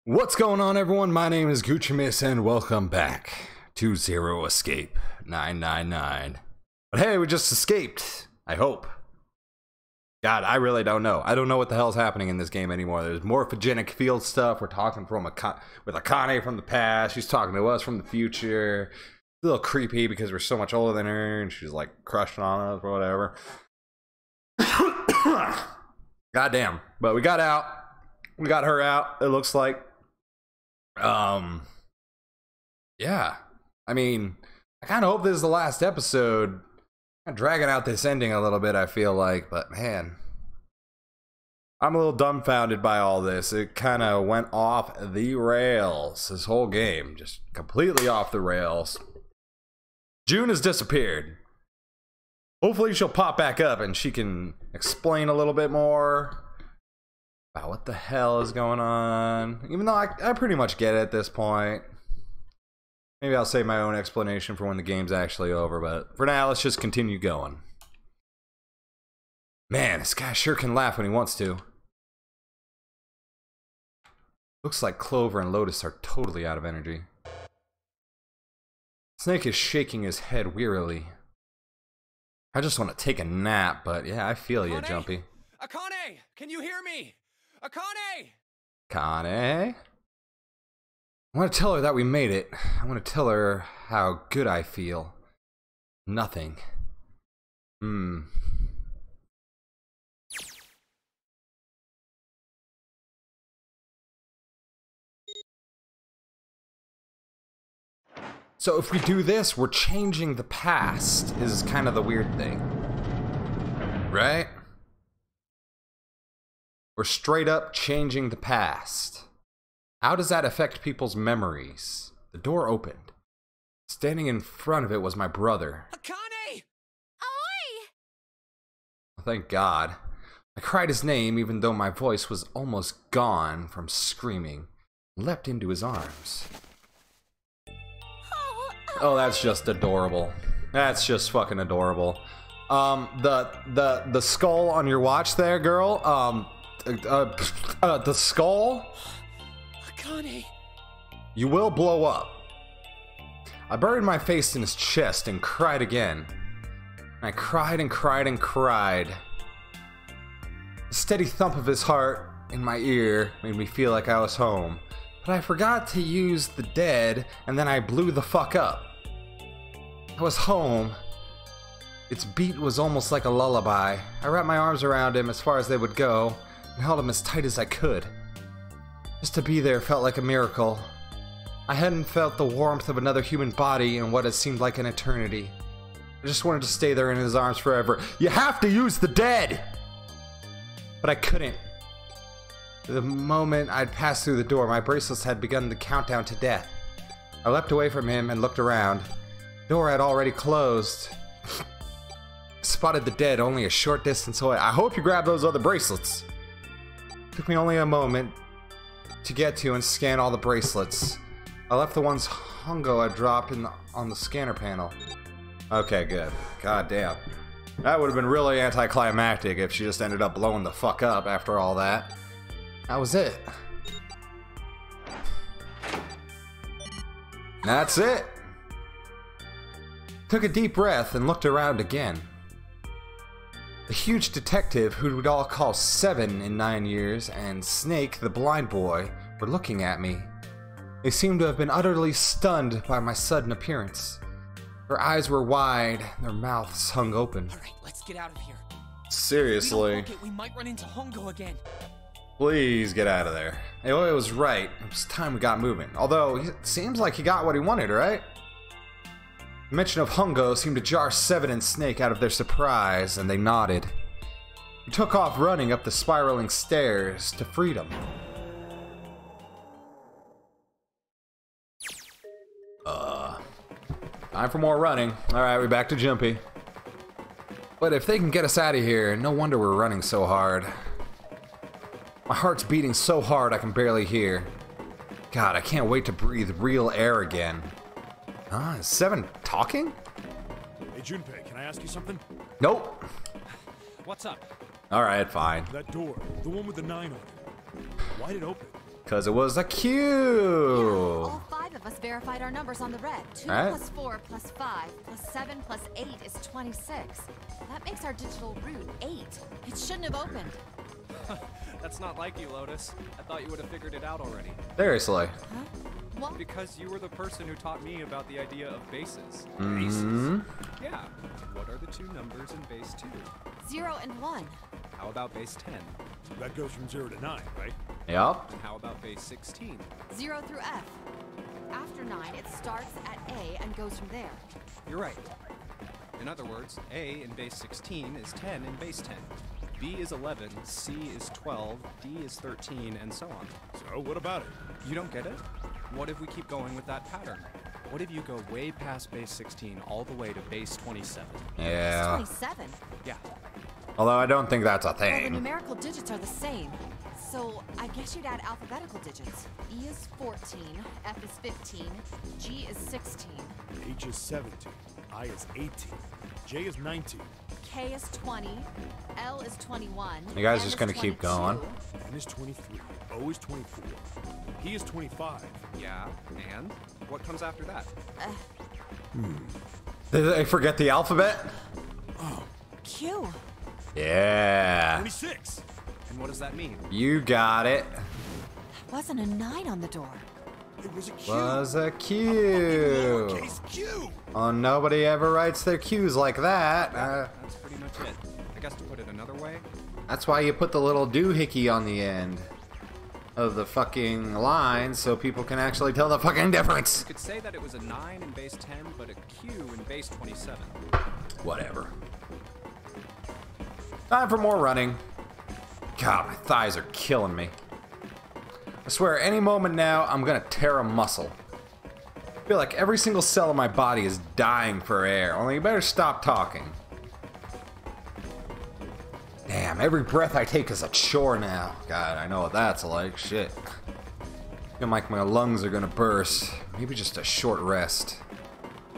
What's going on, everyone? My name is Guccimus and welcome back to Zero Escape 999. But hey, we just escaped, I hope. God, I really don't know. I don't know what the hell's happening in this game anymore. There's morphogenic field stuff. We're talking with Akane from the past. She's talking to us from the future. It's a little creepy because we're so much older than her and she's like crushing on us or whatever. Goddamn. But we got out. We got her out, it looks like. Yeah. I mean, I kind of hope this is the last episode. I'm dragging out this ending a little bit, I feel like, but man, I'm a little dumbfounded by all this. It kind of went off the rails. This whole game just completely off the rails. June has disappeared. Hopefully she'll pop back up and she can explain a little bit more about what the hell is going on. Even though I pretty much get it at this point. Maybe I'll save my own explanation for when the game's actually over, but for now, let's just continue going. Man, this guy sure can laugh when he wants to. Looks like Clover and Lotus are totally out of energy. Snake is shaking his head wearily. I just want to take a nap, but yeah, I feel you, Jumpy. Akane! Can you hear me? Akane! Akane? I want to tell her that we made it. I want to tell her how good I feel. Nothing. So if we do this, we're changing the past, is kind of the weird thing. Right? We're straight up changing the past. How does that affect people's memories? The door opened. Standing in front of it was my brother. Akane! Oi! Thank God. I cried his name even though my voice was almost gone from screaming. Leapt into his arms. Oh, that's just adorable. That's just fucking adorable. The skull on your watch there, girl. The skull. Akane! You will blow up. I buried my face in his chest and cried again. I cried and cried and cried. The steady thump of his heart in my ear made me feel like I was home. But I forgot to use the dead, and then I blew the fuck up. I was home. Its beat was almost like a lullaby. I wrapped my arms around him as far as they would go, and held him as tight as I could. Just to be there felt like a miracle. I hadn't felt the warmth of another human body in what had seemed like an eternity. I just wanted to stay there in his arms forever. You have to use the dead! But I couldn't. The moment I'd passed through the door, my bracelets had begun the countdown to death. I leapt away from him and looked around. The door had already closed. Spotted the dead only a short distance away. I hope you grabbed those other bracelets. It took me only a moment to get to and scan all the bracelets. I left the ones Hongo had dropped on the scanner panel. Okay, good. God damn. That would have been really anticlimactic if she just ended up blowing the fuck up after all that. That was it. That's it. Took a deep breath and looked around again. The huge detective, who we'd all call 7 in 9 years, and Snake, the blind boy, were looking at me. They seemed to have been utterly stunned by my sudden appearance. Their eyes were wide, their mouths hung open. Alright, let's get out of here. Seriously. We might run into Hongo again. Please get out of there. Aoi was right. It was time we got moving. Although, it seems like he got what he wanted, right? The mention of Hongo seemed to jar 7 and Snake out of their surprise, and they nodded. We took off running up the spiraling stairs to freedom. Time for more running. Alright, we're back to Jumpy. But if they can get us out of here, no wonder we're running so hard. My heart's beating so hard I can barely hear. God, I can't wait to breathe real air again. Is 7 talking? Hey Junpei, can I ask you something? Nope. What's up? Alright, fine. That door, the one with the 9 on it. Why'd it open? Because it was a Yeah, Q. all 5 of us verified our numbers on the red. 2 Alright. plus 4 plus 5 plus 7 plus 8 is 26. That makes our digital route 8. It shouldn't have opened. That's not like you, Lotus. I thought you would have figured it out already. Seriously. Huh? What? Because you were the person who taught me about the idea of bases. Mm-hmm. Yeah. What are the 2 numbers in base 2? 0 and 1. How about base 10? That goes from 0 to 9, right? Yup. And how about base 16? 0 through F. After 9, it starts at A and goes from there. You're right. In other words, A in base 16 is 10 in base 10. B is 11, C is 12, D is 13, and so on. So, what about it? You don't get it? What if we keep going with that pattern? What if you go way past base 16 all the way to base 27? Yeah. 27. Yeah. Although I don't think that's a Well, the thing. numerical digits are the same. So I guess you'd add alphabetical digits. E is 14, F is 15, G is 16, H is 17, I is 18, J is 19, K is 20, L is 21. You guys M just is gonna keep 22. going? N is 23, O is 24, P is 25. Yeah, and? What comes after that? Did they forget the alphabet? Q. Yeah. 26. And what does that mean? You got it. Wasn't a 9 on the door. It was a Q. Was a Q. Lowercase Q. Oh, nobody ever writes their Q's like that. That's pretty much it. I guess to put it another way, That's why you put the little doohickey on the end of the fucking line so people can actually tell the fucking difference. you could say that it was a 9 in base 10, but a Q in base 27. Whatever. Time for more running. God, my thighs are killing me. I swear, any moment now, I'm gonna tear a muscle. I feel like every single cell in my body is dying for air. Only you better stop talking. Damn, every breath I take is a chore now. God, I know what that's like. Shit. I feel like my lungs are gonna burst. Maybe just a short rest.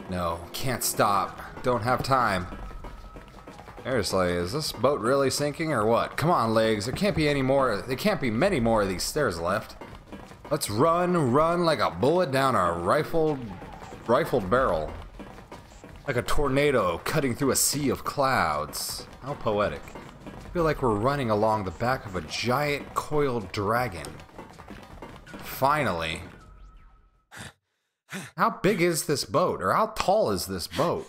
No, can't stop. Don't have time. Seriously, is this boat really sinking or what? Come on, legs. There can't be any more. There can't be many more of these stairs left. Let's run like a bullet down a rifled barrel. Like a tornado cutting through a sea of clouds. How poetic. I feel like we're running along the back of a giant coiled dragon. Finally. How big is this boat? Or how tall is this boat?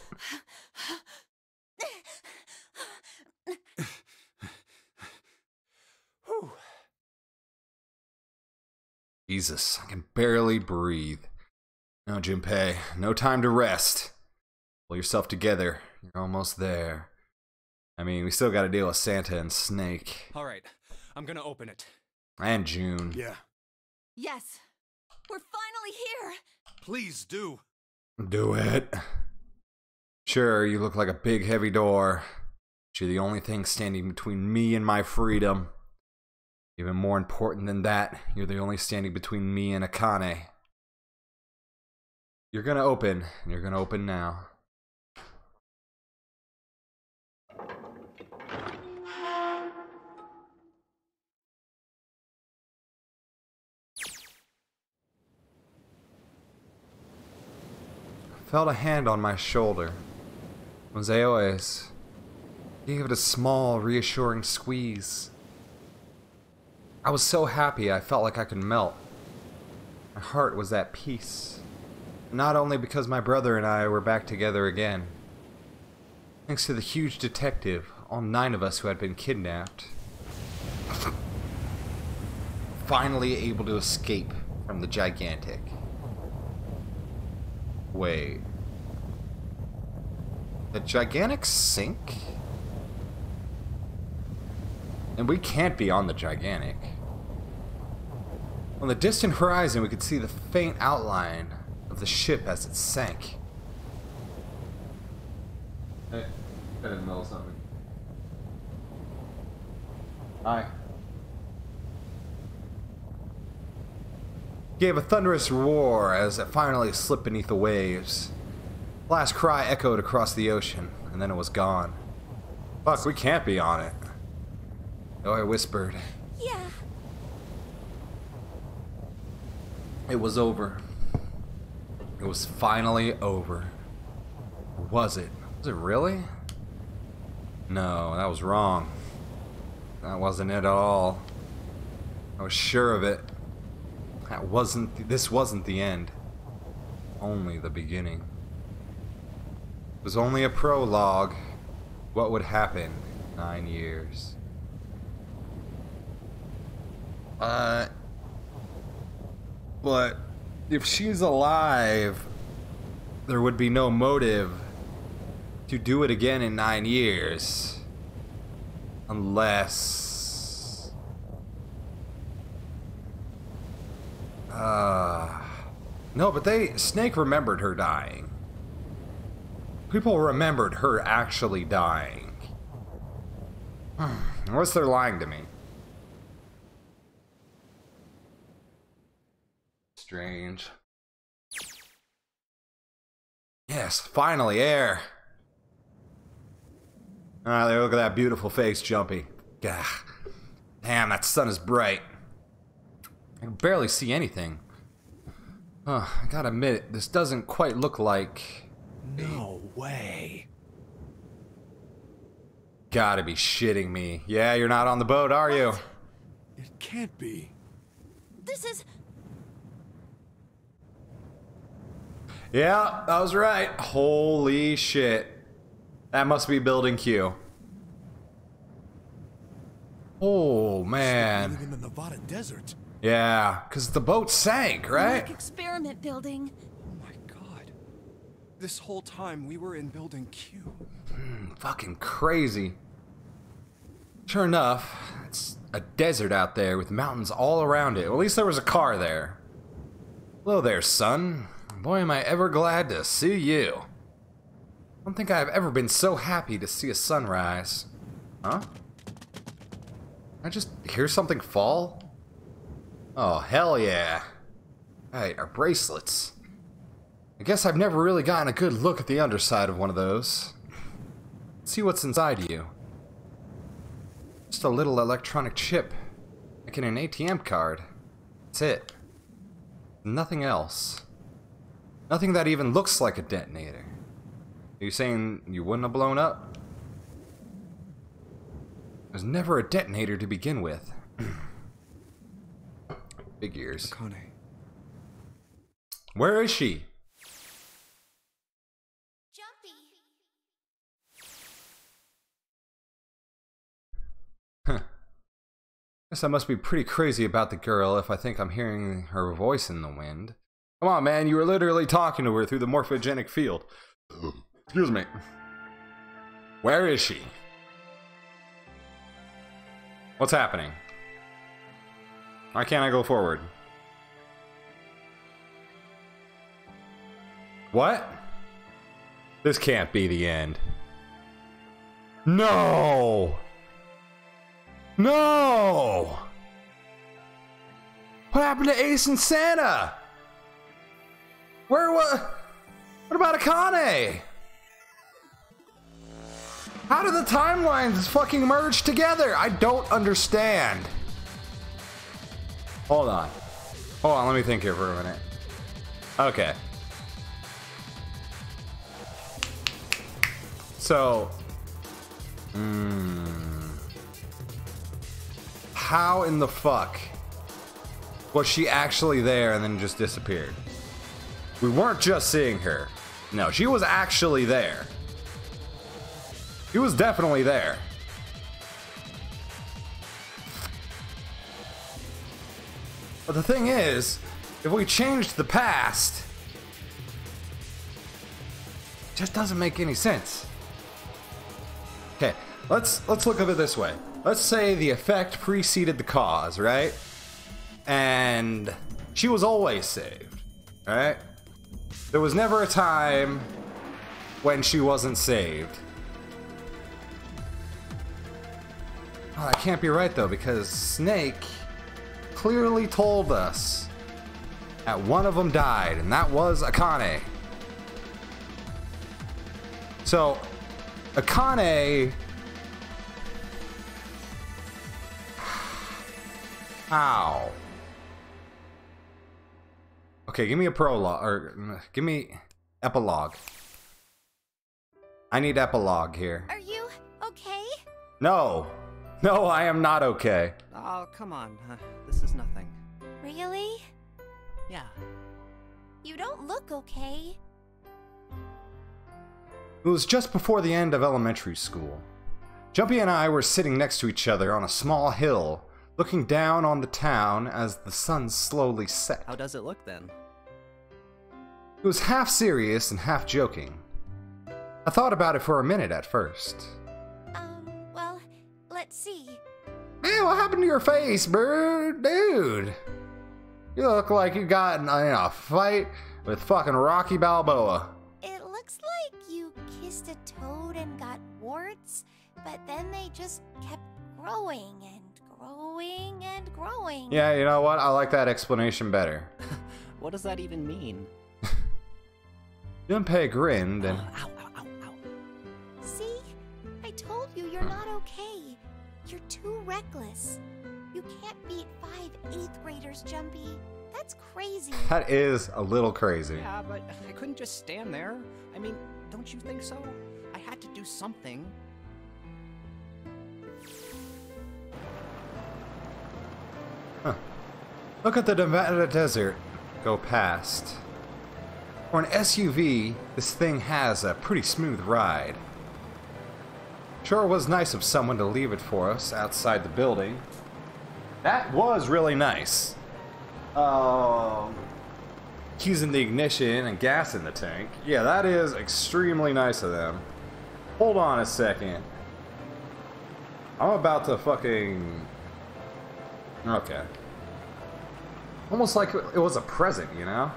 Jesus, I can barely breathe. No, Junpei, no time to rest. Pull yourself together. You're almost there. I mean, we still gotta deal with Santa and Snake. All right, I'm gonna open it. And June. Yeah. Yes. We're finally here. Please do. Do it. Sure, you look like a big heavy door. But you're the only thing standing between me and my freedom. Even more important than that, you're the only standing between me and Akane. You're gonna open, and you're gonna open now. I felt a hand on my shoulder. It was Aoi's. He gave it a small, reassuring squeeze. I was so happy I felt like I could melt. My heart was at peace. Not only because my brother and I were back together again. Thanks to the huge detective, all 9 of us who had been kidnapped. Finally able to escape from the gigantic. Wait. The gigantic sink? And we can't be on the gigantic. On the distant horizon, we could see the faint outline of the ship as it sank. Hey, I didn't know something. Hi. Gave a thunderous roar as it finally slipped beneath the waves. The last cry echoed across the ocean, and then it was gone. Fuck, we can't be on it. Oh, I whispered. Yeah. It was over. It was finally over. Or was it? Was it really? No, that was wrong. That wasn't it at all. I was sure of it. This wasn't the end. Only the beginning. It was only a prologue. What would happen in 9 years? But if she's alive, there would be no motive to do it again in 9 years. Unless... No, but Snake remembered her dying. People remembered her actually dying. Unless they're lying to me. Strange. Yes, finally, air. Ah, there, look at that beautiful face, Jumpy. Gah. Damn, that sun is bright. I can barely see anything. I gotta admit, this doesn't quite look like... No way. Gotta be shitting me. Yeah, you're not on the boat, are you? It can't be. This is... Yeah, I was right. Holy shit. That must be Building Q. Oh, man. Living in the Nevada desert. Yeah, because the boat sank, right? Like experiment building. Oh my god. This whole time we were in Building Q. Fucking crazy. Sure enough, it's a desert out there with mountains all around it. Well, at least there was a car there. Hello there, son. Boy, am I ever glad to see you. I don't think I've ever been so happy to see a sunrise. Huh? I just hear something fall? Oh, hell yeah. Right, our bracelets. I guess I've never really gotten a good look at the underside of one of those. Let's see what's inside you. Just a little electronic chip. Like in an ATM card. That's it. Nothing else. Nothing that even looks like a detonator. Are you saying you wouldn't have blown up? There's never a detonator to begin with. Figures. Akane. Where is she? Jumpy. Huh. Guess I must be pretty crazy about the girl if I think I'm hearing her voice in the wind. Come on, man, you were literally talking to her through the morphogenic field. Excuse me. Where is she? What's happening? Why can't I go forward? What? This can't be the end. No! No! What happened to Ace and Santa? What about Akane? How do the timelines fucking merge together? I don't understand. Hold on, let me think here for a minute. Okay. So, how in the fuck was she actually there and then just disappeared? We weren't just seeing her. No, she was actually there. She was definitely there. But the thing is, if we changed the past, it just doesn't make any sense. Okay, let's look at it this way. Let's say the effect preceded the cause, right? And she was always saved, right? There was never a time when she wasn't saved. Oh, that can't be right though, because Snake clearly told us that one of them died, and that was Akane. So, Akane... How? Okay, give me a prologue, or give me epilogue. I need epilogue here. Are you okay? No. No, I am not okay. Oh, come on. This is nothing. Really? Yeah. You don't look okay. It was just before the end of elementary school. Jumpy and I were sitting next to each other on a small hill, looking down on the town as the sun slowly set. How does it look then? It was half serious and half joking. I thought about it for a minute at first. Well, let's see. Man, what happened to your face, bird? Dude. You look like you got in a fight with fucking Rocky Balboa. It looks like you kissed a toad and got warts, but then they just kept growing and growing and growing. Yeah, you know what? I like that explanation better. What does that even mean? Junpei grinned and... Ow, ow, ow, ow. See? I told you you're not okay. You're too reckless. You can't beat 5 8th graders, Jumpy. That's crazy. That is a little crazy. Yeah, but I couldn't just stand there. I mean, don't you think so? I had to do something. Huh. Look at the Nevada desert go past. For an SUV, this thing has a pretty smooth ride. Sure was nice of someone to leave it for us outside the building. That was really nice. Keys in the ignition and gas in the tank. Yeah, that is extremely nice of them. Hold on a second. I'm about to fucking... Okay. Almost like it was a present, you know?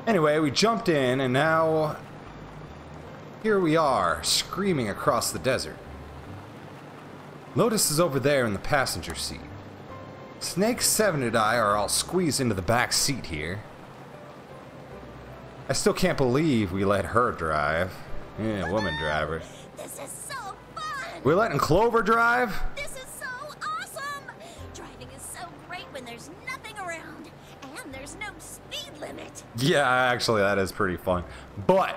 Anyway, we jumped in, and now here we are, screaming across the desert. Lotus is over there in the passenger seat. Snake 7 and I are all squeezed into the back seat here. I still can't believe we let her drive. Yeah, woman driver. This is so fun! We letting Clover drive? This is so awesome! Driving is so great when there's nothing around, and there's no speed limit. Yeah, actually, that is pretty fun. But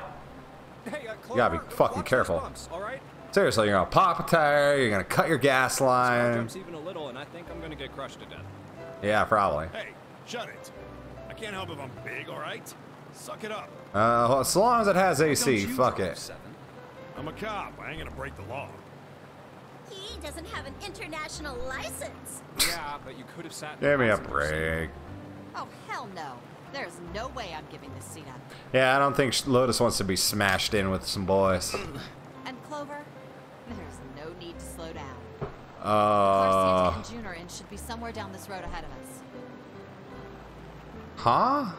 Hey, you gotta be fucking watch those careful. bumps, all right? Seriously, you're gonna pop a tire, you're gonna cut your gas Car line. jumps even a little, and I think I'm gonna get crushed to death. Yeah, probably. Hey, shut it. I can't help if I'm big, all right? Suck it up. Well, as long as it has AC, Don't you fuck drive, it. 7? I'm a cop. I ain't gonna break the law. He doesn't have an international license. Yeah, but you could have sat in Give the me a passenger seat. break. Oh, hell no. There's no way I'm giving this seat up. Yeah, I don't think Lotus wants to be smashed in with some boys. And Clover, there's no need to slow down. The car Santa and June are in should be somewhere down this road ahead of us. Huh?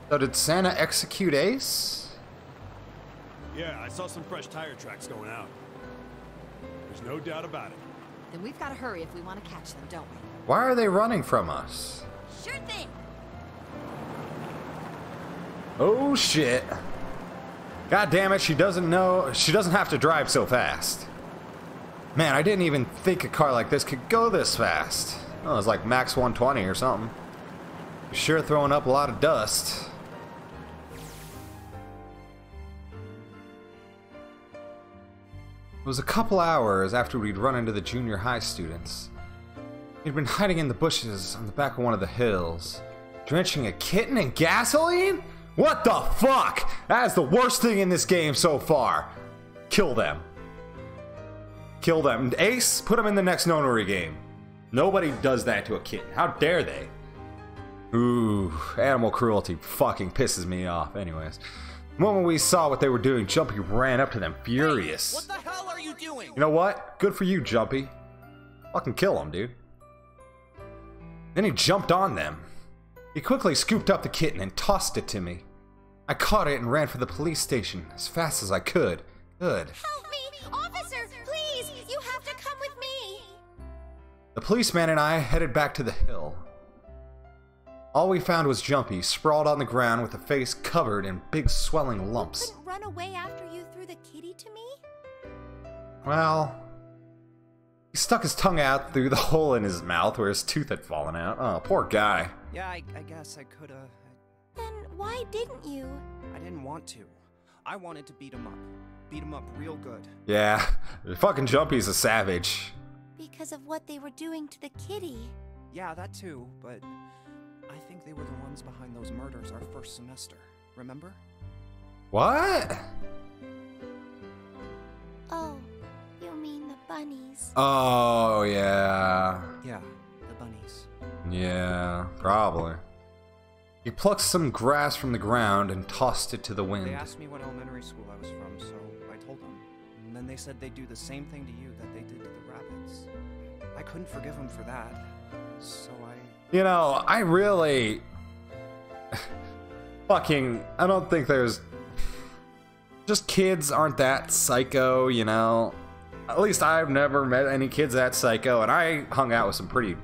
So did Santa execute Ace? Yeah, I saw some fresh tire tracks going out. There's no doubt about it. Then we've got to hurry if we want to catch them, don't we? Why are they running from us? Sure thing. Oh shit. God damn it, she doesn't know, she doesn't have to drive so fast. Man, I didn't even think a car like this could go this fast. Oh, it was like max 120 or something. Sure throwing up a lot of dust. It was a couple hours after we'd run into the junior high students. He'd been hiding in the bushes on the back of one of the hills, drenching a kitten in gasoline? What the fuck? That is the worst thing in this game so far. Kill them. Kill them. Ace, put them in the next Nonary game. Nobody does that to a kitten. How dare they? Ooh, animal cruelty fucking pisses me off. Anyways, the moment we saw what they were doing, Jumpy ran up to them furious. What the hell are you doing? You know what? Good for you, Jumpy. Fucking kill him, dude. Then he jumped on them. He quickly scooped up the kitten and tossed it to me. I caught it and ran for the police station as fast as I could. Good. Help me! Officer, please! You have to come with me! The policeman and I headed back to the hill. All we found was Jumpy, sprawled on the ground with a face covered in big swelling lumps. Couldn't run away after you threw the kitty to me? Well, he stuck his tongue out through the hole in his mouth where his tooth had fallen out. Oh, poor guy. Yeah, I guess I coulda. Then why didn't you? I didn't want to. I wanted to beat him up. Beat him up real good. Yeah, fucking Jumpy's a savage. Because of what they were doing to the kitty. Yeah, that too, but I think they were the ones behind those murders our first semester. Remember? What? Oh, you mean the bunnies. Oh, yeah. Yeah, the bunnies. Yeah, probably. He plucked some grass from the ground and tossed it to the wind. They asked me what elementary school I was from, so I told them. And then they said they'd do the same thing to you that they did to the rabbits. I couldn't forgive them for that, so I... You know, I really... I don't think there's... Just kids aren't that psycho, you know? At least I've never met any kids that psycho, and I hung out with some pretty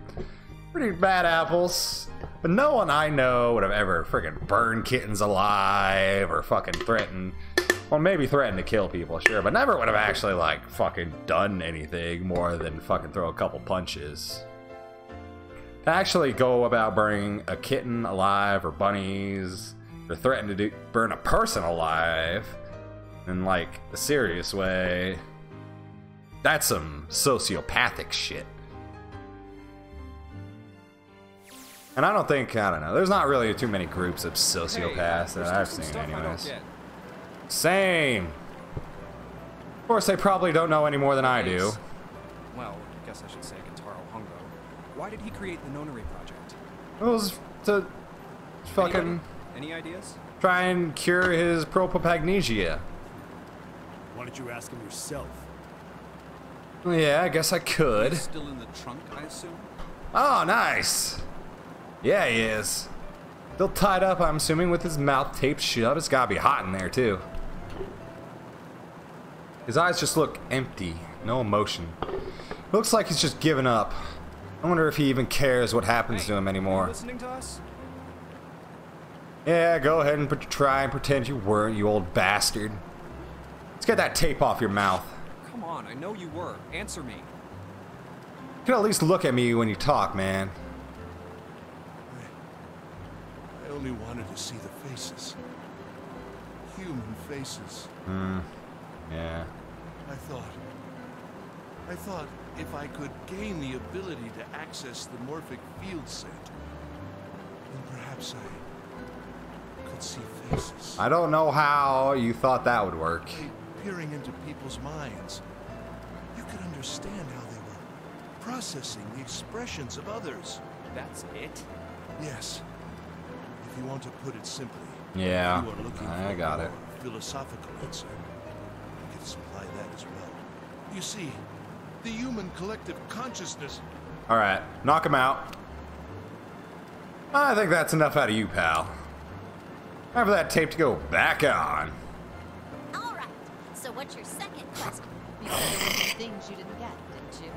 bad apples. But no one I know would have ever freaking burned kittens alive or fucking threatened... Well, maybe threatened to kill people, sure, but never would have actually, like, fucking done anything more than fucking throw a couple punches. To actually go about burning a kitten alive or bunnies, or threaten to burn a person alive in, like, a serious way, that's some sociopathic shit. And I don't know, there's not really too many groups of sociopaths that I've seen anyways. Same. Of course, they probably don't know any more than I do. Well, I guess I should say Kentaro Hongo. Why did he create the Nonary Project? It was to fucking Anybody? Any ideas? try and cure his propagnesia. Why don't you ask him yourself? Yeah, I guess I could. Still in the trunk, I assume? Oh, nice. Yeah, he is. Still tied up, I'm assuming, with his mouth taped shut. It's gotta be hot in there, too. His eyes just look empty. No emotion. Looks like he's just given up. I wonder if he even cares what happens to him Are you anymore. listening to us? Yeah, go ahead and try and pretend you weren't, you old bastard. Let's get that tape off your mouth. Come on, I know you were. Answer me. You can at least look at me when you talk, man. I only wanted to see the faces. Human faces. Yeah. I thought if I could gain the ability to access the morphic field set, then perhaps I could see faces. I don't know how you thought that would work. Peering into people's minds, you could understand how they were processing the expressions of others. That's it? Yes. If you want to put it simply, Yeah, you are looking I for got a it. more philosophical answer. I can supply that as well. You see, the human collective consciousness. Alright, knock him out. I think that's enough out of you, pal. Time for that tape to go back on. All right. So what's your second question? You said there were some things you didn't get, didn't you?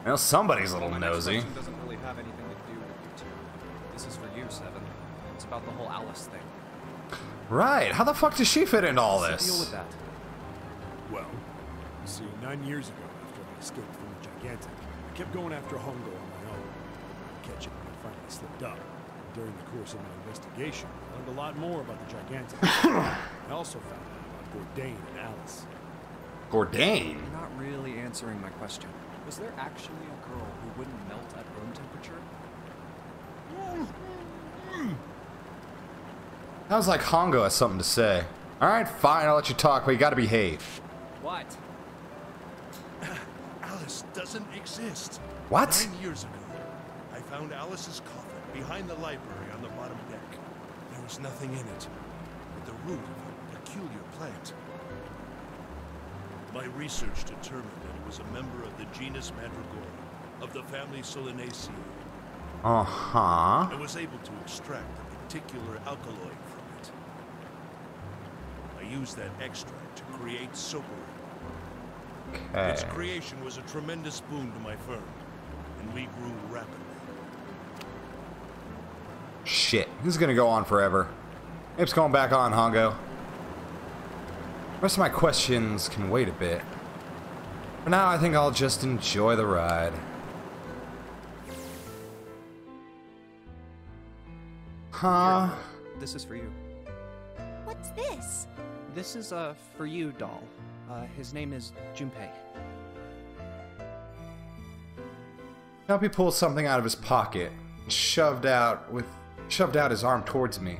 Well, somebody's a Well, little my next nosy. question doesn't really have anything to do with you two. This is for you, Seven. It's about the whole Alice thing. Right, how the fuck does she fit into all What's the deal this? with that? Well, you see, 9 years ago, after I escaped from the Gigantic, I kept going after Hongo on my own. Catch him when I finally slipped up. During the course of my investigation, I learned a lot more about the Gigantic. I also found out about Bourdain and Alice. Bourdain? You're not really answering my question. Was there actually a girl who wouldn't melt at room temperature? Sounds like Hongo has something to say. Alright, fine, I'll let you talk, but you gotta behave. What? Alice doesn't exist. What? 9 years ago, I found Alice's coffin behind the library on the bottom deck. There was nothing in it but the root of a peculiar plant. My research determined that it was a member of the genus Mandragora, of the family Solanaceae. Uh-huh. I was able to extract a particular alkaloid from it. I used that extract to create Soberin. Its Okay. creation was a tremendous boon to my firm, and we grew rapidly. Shit, this is gonna go on forever. It's going back on, Hongo. rest of my questions can wait a bit. For now, I think I'll just enjoy the ride. Huh? This is for you. What's this? This is a for you doll. His name is Junpei. Jumpy pulled something out of his pocket and shoved out his arm towards me.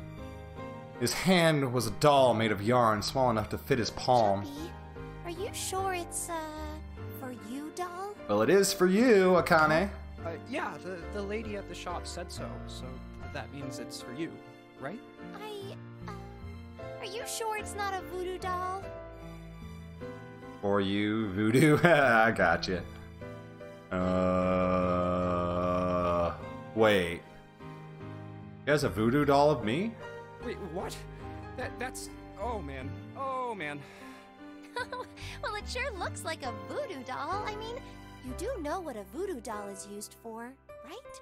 His hand was a doll made of yarn small enough to fit his palm. Jumpy, are you sure it's, for you, doll? Well, it is for you, Akane. Yeah, the lady at the shop said so, so that means it's for you, right? Are you sure it's not a voodoo doll? For you, voodoo. I gotcha. Wait. You guys a voodoo doll of me? Wait, what? That's... Oh, man. Oh, man. Well, it sure looks like a voodoo doll. I mean, you do know what a voodoo doll is used for, right?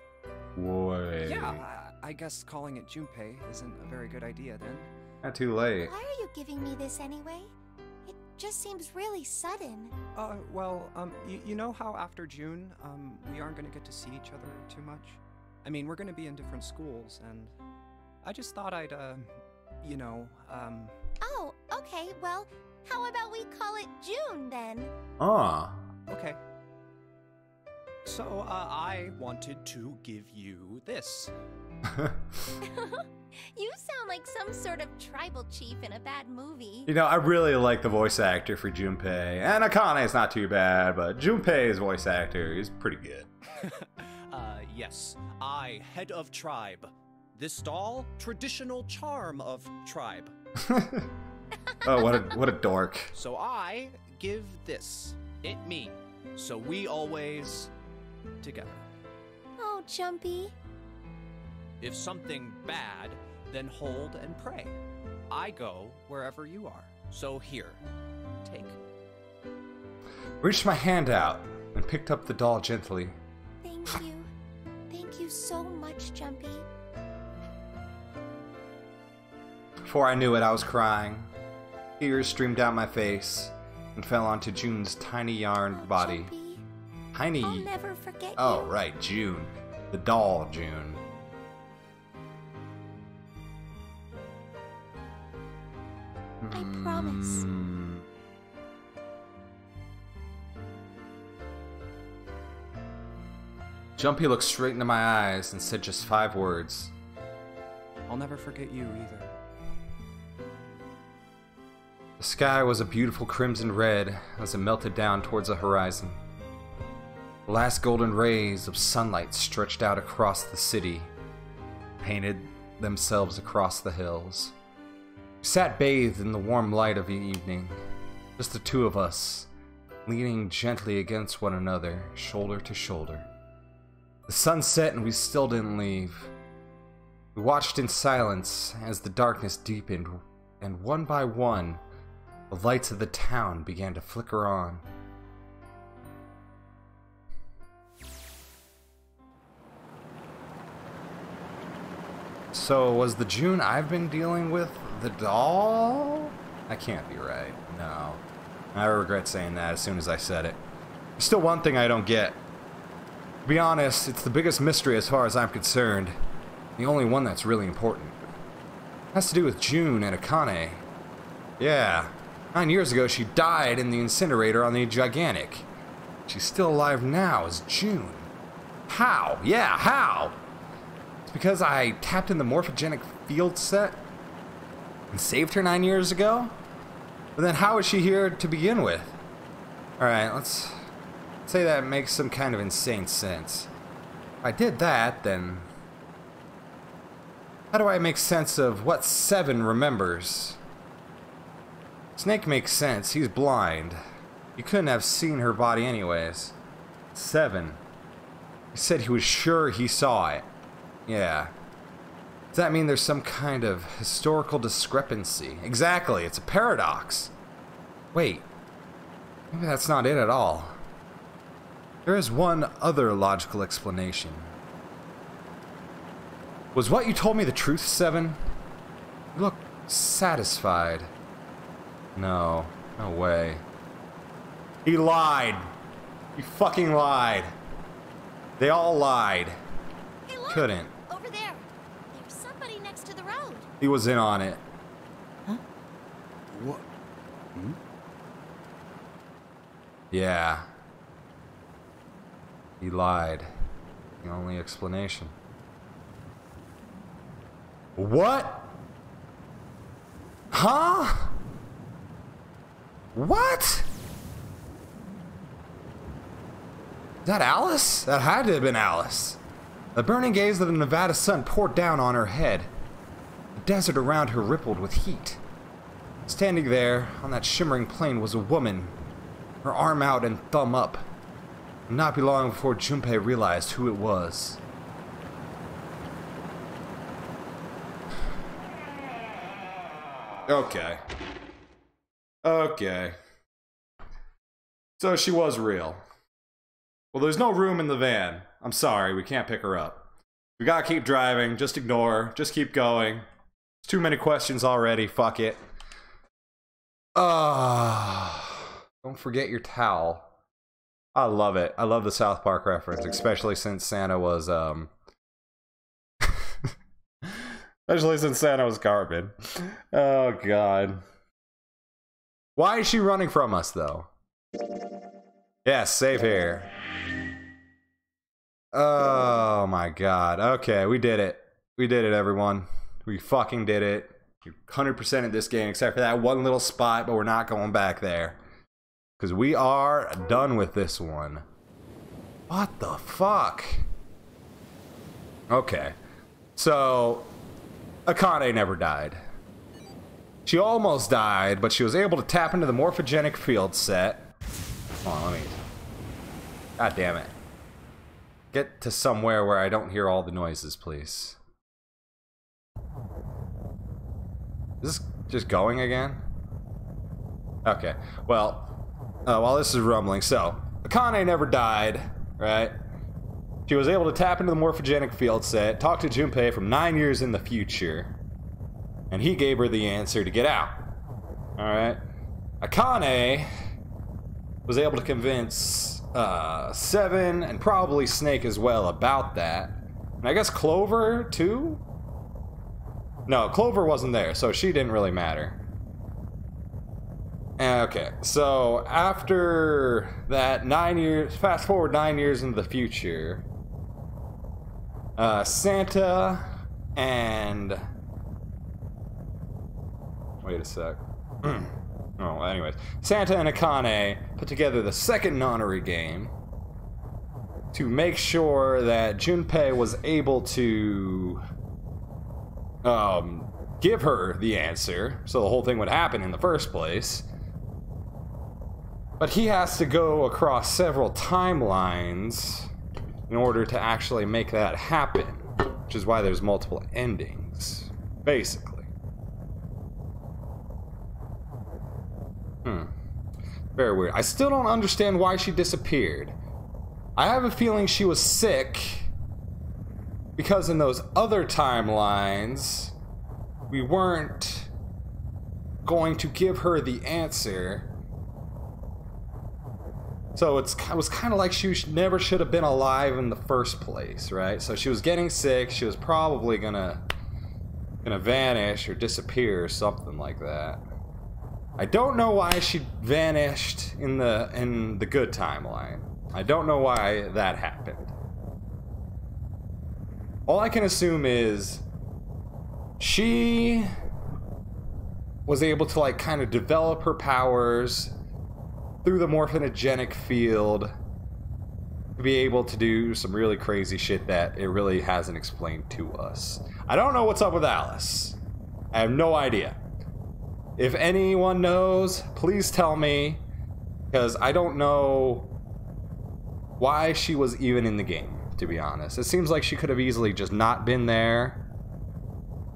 Wait. Yeah, I guess calling it Junpei isn't a very good idea then. Not too late. Why are you giving me this anyway? It just seems really sudden. Well, you know how after June, we aren't gonna get to see each other too much? I mean, we're gonna be in different schools, and I just thought I'd, you know, Oh, okay, well, how about we call it June then? Okay. So, I wanted to give you this. You sound like some sort of tribal chief in a bad movie. You know, I really like the voice actor for Junpei. And Akane is not too bad, but Junpei's voice actor is pretty good. Yes. I, head of tribe. This doll, traditional charm of tribe. Oh, what a dork. So I give this, it me. So we always together. Oh, Jumpy. If something bad, then hold and pray. I go wherever you are. So here, take. Reached my hand out and picked up the doll gently. Thank you. Thank you so much, Jumpy. Before I knew it, I was crying. Tears streamed down my face and fell onto June's tiny yarned body. Jumpy, Tiny. I'll never forget Oh, you. right, June. The doll June. I promise. Jumpy looked straight into my eyes and said just 5 words. I'll never forget you either. The sky was a beautiful crimson red as it melted down towards the horizon. The last golden rays of sunlight stretched out across the city, painted themselves across the hills. We sat bathed in the warm light of the evening, just the two of us, leaning gently against one another, shoulder to shoulder. The sun set and we still didn't leave. We watched in silence as the darkness deepened, and one by one, the lights of the town began to flicker on. So, was the June I've been dealing with the doll? That can't be right. No. I regret saying that as soon as I said it. There's still one thing I don't get. To be honest, it's the biggest mystery as far as I'm concerned. The only one that's really important. It has to do with June and Akane. Yeah. 9 years ago, she died in the incinerator on the Gigantic. She's still alive now as June. How? Yeah, how? It's because I tapped in the morphogenic field set and saved her 9 years ago? But then how is she here to begin with? Alright, let's say that makes some kind of insane sense. If I did that, then how do I make sense of what Seven remembers? Snake makes sense. He's blind. He couldn't have seen her body anyways. Seven. He said he was sure he saw it. Yeah. Does that mean there's some kind of historical discrepancy? Exactly. It's a paradox. Wait. Maybe that's not it at all. There is one other logical explanation. Was what you told me the truth, Seven? You look satisfied. No. No way. He lied. He fucking lied. They all lied. Hey, look! Couldn't. Over there. There's somebody next to the road. He was in on it. What? Yeah. He lied. The only explanation. What? Huh? What? Is that Alice? That had to have been Alice. The burning gaze of the Nevada sun poured down on her head. The desert around her rippled with heat. Standing there on that shimmering plain was a woman, her arm out and thumb up. It would not be long before Junpei realized who it was. Okay. Okay. So she was real. Well, there's no room in the van. I'm sorry, we can't pick her up. We gotta keep driving, just ignore, just keep going. There's too many questions already, fuck it. Don't forget your towel. I love it. I love the South Park reference, especially since Santa was, especially since Santa was Cartman. Oh, God. Why is she running from us, though? Yes, save here. Oh, my God. Okay, we did it. We did it, everyone. We fucking did it. 100% in this game, except for that one little spot, but we're not going back there. Because we are done with this one. What the fuck? Okay. So, Akane never died. She almost died, but she was able to tap into the morphogenic field set. Hold on, let me... God damn it. Get to somewhere where I don't hear all the noises, please. Is this just going again? Okay, well, while this is rumbling, so, Akane never died, right? She was able to tap into the morphogenic field set, talk to Junpei from 9 years in the future, and he gave her the answer to get out. Alright? Akane was able to convince Seven, and probably Snake as well, about that. And I guess Clover, too? No, Clover wasn't there, so she didn't really matter. Okay, so after that 9 years, fast forward 9 years into the future, Santa and... Wait a sec. Oh, anyways. Santa and Akane put together the second nonary game to make sure that Junpei was able to give her the answer, so the whole thing would happen in the first place. But he has to go across several timelines in order to actually make that happen, which is why there's multiple endings, basically. Very weird. I still don't understand why she disappeared. I have a feeling she was sick because in those other timelines, we weren't going to give her the answer. So it was kind of like she never should have been alive in the first place, right? So she was getting sick. She was probably gonna vanish or disappear or something like that. I don't know why she vanished in the good timeline. I don't know why that happened. All I can assume is she was able to like kind of develop her powers through the morphogenic field to be able to do some really crazy shit that it really hasn't explained to us. I don't know what's up with Alice. I have no idea. If anyone knows, please tell me, because I don't know why she was even in the game, to be honest. It seems like she could have easily just not been there,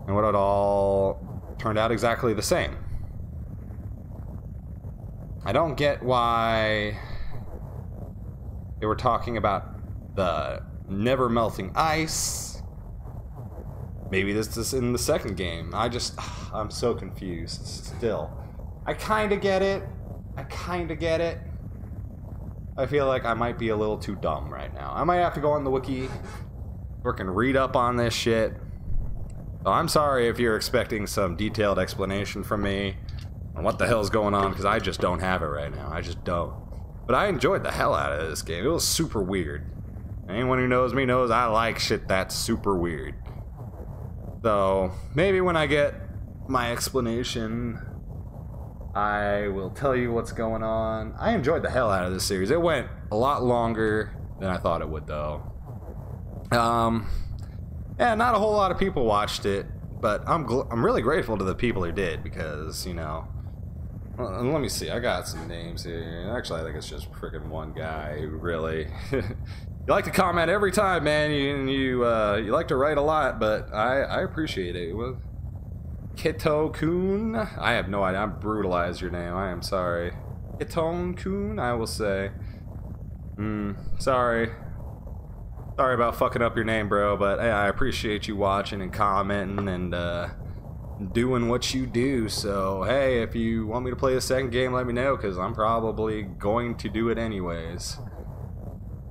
and would have all turned out exactly the same. I don't get why they were talking about the never melting ice. Maybe this is in the second game. I'm so confused still. I kind of get it. I kind of get it. I feel like I might be a little too dumb right now. I might have to go on the wiki, freaking read up on this shit. So I'm sorry if you're expecting some detailed explanation from me on what the hell's going on, because I just don't have it right now. I just don't. But I enjoyed the hell out of this game. It was super weird. Anyone who knows me knows I like shit that's super weird. So maybe when I get my explanation, I will tell you what's going on. I enjoyed the hell out of this series. It went a lot longer than I thought it would, though. Yeah, not a whole lot of people watched it, but I'm really grateful to the people who did, because, you know, let me see. I got some names here. Actually, I think it's just freaking one guy who really. You like to comment every time, man. You like to write a lot, but I appreciate it. With Kito-kun, I have no idea. I brutalized your name. I am sorry. Kitone-kun, I will say. Sorry. Sorry about fucking up your name, bro. But hey, I appreciate you watching and commenting and doing what you do. So hey, if you want me to play the second game, let me know, because I'm probably going to do it anyways.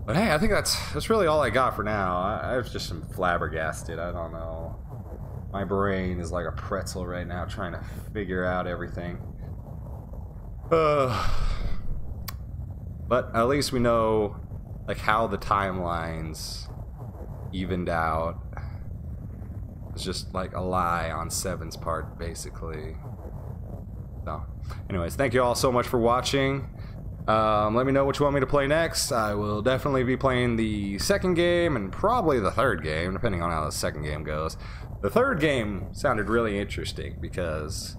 But hey, I think that's really all I got for now. I was just flabbergasted. I don't know. My brain is like a pretzel right now, trying to figure out everything. But at least we know like how the timelines evened out. It's just like a lie on Seven's part, basically. So, anyways, thank you all so much for watching. Let me know what you want me to play next. I will definitely be playing the second game and probably the third game, depending on how the second game goes. The third game sounded really interesting because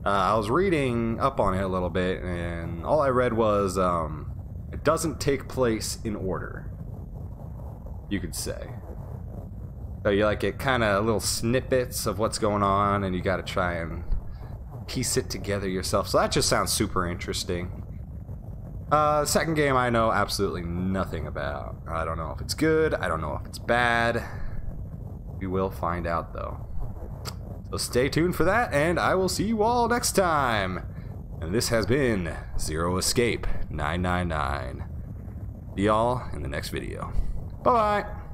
I was reading up on it a little bit, and all I read was it doesn't take place in order, you could say. So you like get kind of little snippets of what's going on, and you got to try and piece it together yourself. So that just sounds super interesting. Second game I know absolutely nothing about. I don't know if it's good. I don't know if it's bad. We will find out, though. So stay tuned for that, and I will see you all next time. And this has been Zero Escape 999. See y'all in the next video. Bye-bye.